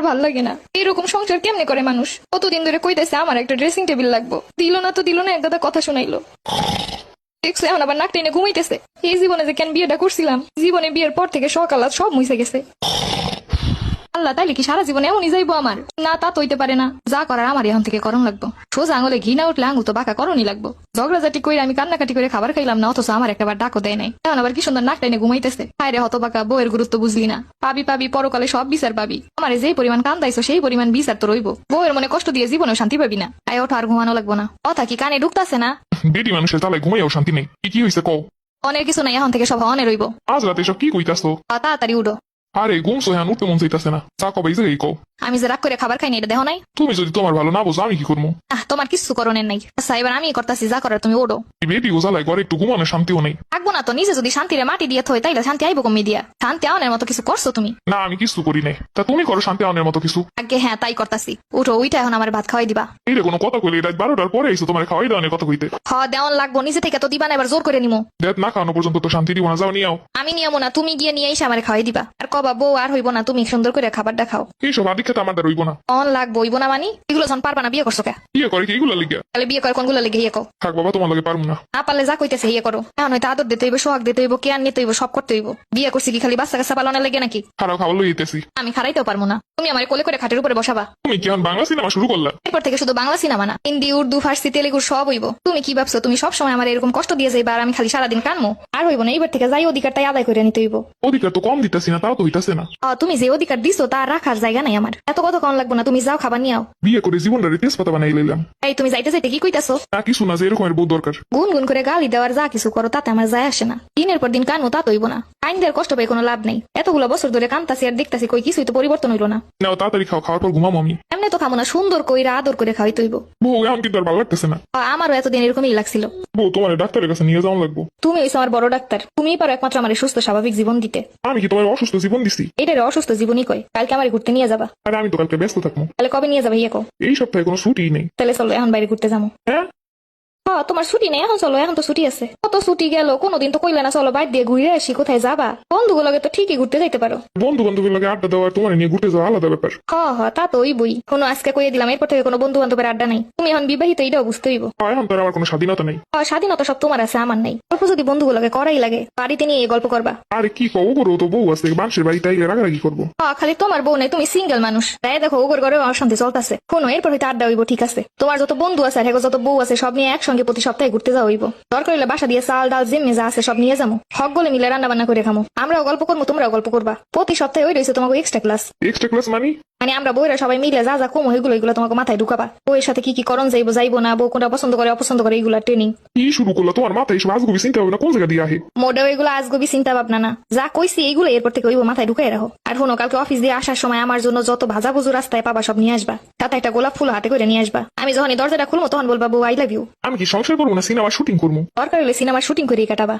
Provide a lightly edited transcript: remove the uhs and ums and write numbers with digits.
ভাল লাগে না। এরকম সংসার কেমনে করে মানুষ? কতদিন ধরে কইতেছে আমার একটা ড্রেসিং টেবিল লাগবো, দিল না তো দিল না, এক গাদা কথা শোনাইলো। দেখছো এখন আবার নাক টেনে ঘুমাইতেছে। এই জীবনে যে কেন বিয়েটা করছিলাম, জীবনে বিয়ের পর থেকে সকাল সব মুছে গেছে। আল্লাহ, তাইলে কি সারা জীবনে এমনই যাইবো আমার? না, তা তো হইতে পারে না। যা করার আমার এখন থেকে করণ লাগবো। সোজা আঙুলে ঘি না উঠলে আঙুল তো বাঁকা করণই লাগবো। ঝগড়াঝাটি করে আমি কান্নাকাটি করে খাবার খাইলাম না, অথচ আমার একবার ডাকও দেয় নাই। এখন আবার কি সুন্দর নাক টেনে ঘুমাইতেছে। হায়রে হত বাঁকা, বউয়ের গুরুত্ব বুঝলি না। পাবি পাবি পরকালে সব বিচার পাবি। আমার যেই পরিমাণ কান্দাইছো সেই পরিমাণ বিচার তো রইব। বউয়ের মনে কষ্ট দিয়ে জীবনেও শান্তি পাবি না। আয় ওঠো, আর ঘুমানো লাগবো না। কথা কি কানে ঢুকতাছে না? বেটি মানুষের তালায় ঘুমাইয়াও শান্তি নেই। কি হয়েছে কও? অনেক কিছু নাই, এখন থেকে সব অনে রইব। আজ রাতে সব কি কইতাছো? তাড়াতাড়ি উঠো। আরে ঘুমছো হ্যাঁ, উঠতে মন চাইতাছে না। চা কবে এই জায়গায় কও। আমি যে রাগ করে খাবার খাইনি এটা দেখো নাই? তুমি যদি তোমার ভালো না বোঝো আমি কি করবো? তোমার কিছু করণের নাই। আচ্ছা এবার আমি করতেছি, যা করার তুমি ওড়ো। এই বেটি গোজালায় ঘরে একটু ঘুমানোর শান্তিও নেই। থাকবো না তো, নিজে যদি শান্তিরে মাটি দিয়ে থই তাইলে শান্তি আইবো কমে দিয়া? শান্তি আওনের মতো কিছু করছো তুমি? না আমি কিছু করি নাই, তা তুমি করো শান্তি আনের মতো কিছু। আগে হ্যাঁ তাই করতাছি। উঠো, উইটা এখন আমার ভাত খাওয়াই দিবা। এই রে কোনো কথা কইলে রাত 12টার পরে আইসো তোমার খাওয়াই দাওয়ানের কথা কইতে। দেওয়ান লাগবো, নিজে থেকে তো দিবা না, এবার জোর করে নিমো। দেখ না খাওয়ানো পর্যন্ত তো শান্তি দিব না, যাও নিয়ে আও। আমি নিয়মো না, তুমি গিয়ে নিয়ে এসে আমার খাওয়াই দিবা। আর কবা বউ আর হইব না, তুমি সুন্দর করে খাবারটা খাও। এইসব আদি খেতে আমার দ্বারা হইব না। অন লাগবো হইব না মানি? এগুলো যখন পারবা না বিয়ে করছো কে? ইয়ে করে কি এগুলো লিখিয়া? তাহলে বিয়ে করে কোনগুলো লেগে ইয়ে কো? থাক বাবা, তোমার লগে পারবো না। না পারলে যা কইতেছে ইয়ে করো। এখন হয়তো আদর দিতে হইব, সোহাগ দিতে হইব, কেয়ার নিতে হইব, সব করতে হইব। বিয়ে করছি কি খালি বাচ্চা কাচ্চা পালনের লেগে নাকি? খারাপ খাবার লইতেছি। আমি খারাইতেও পারবো না। তুমি আমার কোলে করে খাটের উপরে বসাবা। তুমি কি এখন বাংলা সিনেমা শুরু করলা? এরপর থেকে শুধু বাংলা সিনেমা না, হিন্দি, উর্দু, ফার্সি, তেলেগু সব হইব। তুমি কি ভাবছো তুমি সব সময় আমার এরকম কষ্ট দিয়ে যাইবা আর আমি খালি সারাদিন কানমো? আর হইব না, এইবার থেকে যাই অধিকারটাই আদায় করে নিতে হইব। অধিকার তো কম দিতেছি না, তাও তো হইতাছে না। তুমি যে অধিকার দিছো তার রাখার জায়গা নাই আমার। এত কথা কম লাগবো না, তুমি যাও খাবার নিয়ে আও। বিয়ে করে জীবনটারে তেজপাতা বানাই লইলাম। এই তুমি যাইতে যাইতে কি কইতাছো? না কিছু না, যে এরকমের বউ দরকার। গুন গুন করে গালি দেওয়ার যা কিছু করো তাতে আমার যায় আসে না। দিনের পর দিন কানমো তা তো হইব না। আইন দেওয়ার কষ্ট পেয়ে কোনো লাভ নেই। এতগুলো বছর ধরে কানতাছি আর দেখতাছি কই কিছুই তো পরিবর্তন হইলো না। নাও তাড়াতাড়ি খাও, খাওয়ার পর ঘুমাবো আমি। এমনি তো খামো না, সুন্দর কইরা আদর করে খাওয়াই তৈব। বউ এখন কিন্তু আর ভালো লাগতেছে না। আমারও এতদিন এরকমই লাগছিল। বউ তোমার ডাক্তারের কাছে নিয়ে যাওয়া লাগবো। তুমি হইছো আমার বড় ডাক্তার, তুমিই পারো একমাত্র আমার সুস্থ স্বাভাবিক জীবন দিতে। আমি কি তোমার অসুস্থ জীবন দিছি? এটারে অসুস্থ জীবনই কয়। কালকে আমার ঘুরতে নিয়ে যাবা। আরে আমি তো কালকে ব্যস্ত থাকবো। তাহলে কবে নিয়ে যাবে ইয়ে কো? এই সপ্তাহে কোনো ছুটি নেই। তাহলে চলো এখন বাইরে ঘুরতে যাবো। হ্যাঁ তোমার ছুটি নেই এখন? চলো, এখন তো ছুটি আছে। কত ছুটি গেল, কোনোদিন তো কইলে না চলো বাইরে দিয়ে ঘুরে আসি। কোথায় যাবা? বন্ধুগুলোকে তো ঠিকই ঘুরতে যাইতে পারো। বন্ধু বান্ধবের লগে আড্ডা দেওয়া আর তোমার নিয়ে ঘুরতে যাওয়া আলাদা ব্যাপার। তা তো ওই বই কোনো আজকে কইয়ে দিলাম, এরপর থেকে কোনো বন্ধু বান্ধবের আড্ডা নাই। তুমি এখন বিবাহিত, এটাও বুঝতে হইব। এখন তো আর আমার কোনো স্বাধীনতা নেই। স্বাধীনতা সব তোমার আছে, আমার নাই। অল্প যদি বন্ধুগুলোকে করাই লাগে, বাড়িতে নিয়ে গল্প করবা। আরে কি কও, ওগরও তো বউ আছে, মানুষের বাড়িতে আইলে রাগারাগি করবো। খালি তোমার বউ নেই, তুমি সিঙ্গেল মানুষ। তাই দেখো ওগর ঘরে অশান্তি চলতেছে। শোনো, এরপর হয়তো আড্ডা হইব, ঠিক আছে? তোমার যত বন্ধু আছে আর যত বউ আছে সব নিয়ে একসঙ্গে প্রতি সপ্তাহে ঘুরতে যাওয়া হইব। দরকার হইলে বাসা দিয়ে চাল ডাল জিম্মে যা আছে সব নিয়ে যাবো। হক বলে মিলে রান্না বান্না করে খামো। আমরাও গল্প করবো, তোমরাও গল্প করবা। প্রতি সপ্তাহে ওই রয়েছে তোমাকে এক্সট্রা ক্লাস। এক্সট্রা ক্লাস মানে আমরা বউরা সবাই মিলে যা যা কমো এগুলো তোমাকে মাথায় ঢুকাবা। বউয়ের সাথে কি কি করণ যাইবো না, বউ কোনটা পছন্দ করে অপছন্দ করে, এগুলা ট্রেনিং। কি শুরু করলো তোমার মাথায় এসব আজগুবি চিন্তা ভাবনা কোন জায়গা দিয়ে আহে? মোটেও এগুলো আজগবি চিন্তা ভাবনা না, যা কইছি এগুলো এরপর থেকে ওইব মাথায় ঢুকাই রাখো। আর শোনো, কালকে অফিস দিয়ে আসার সময় আমার জন্য যত ভাজা বুজু রাস্তায় পাবা সব নিয়ে আসবা। সাথে একটা গোলাপ ফুল হাতে করে নিয়ে আসবা। আমি যখন এই দরজাটা খুলবো তখন বলবা বউ আই লাভ ইউ। আমি কি সংসার করবো না সিনেমা শুটিং করবো? দরকার হলে সিনেমার শুটিং করেই কাটাবা।